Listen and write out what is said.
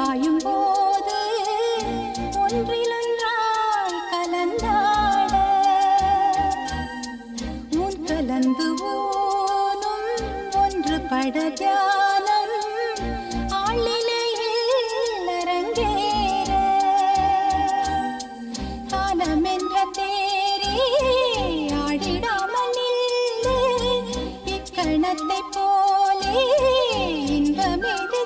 பாயும் போது ஒன்றிலொன்றாய் கலந்தாட உன் கலந்து ஊனும் ஒன்று பட தியானம் ஆளிலையில் அரங்கேற காலம் என்ற தேரே ஆடிடாமல் இல்லை இக்கணத்தை போலே இன்பமிது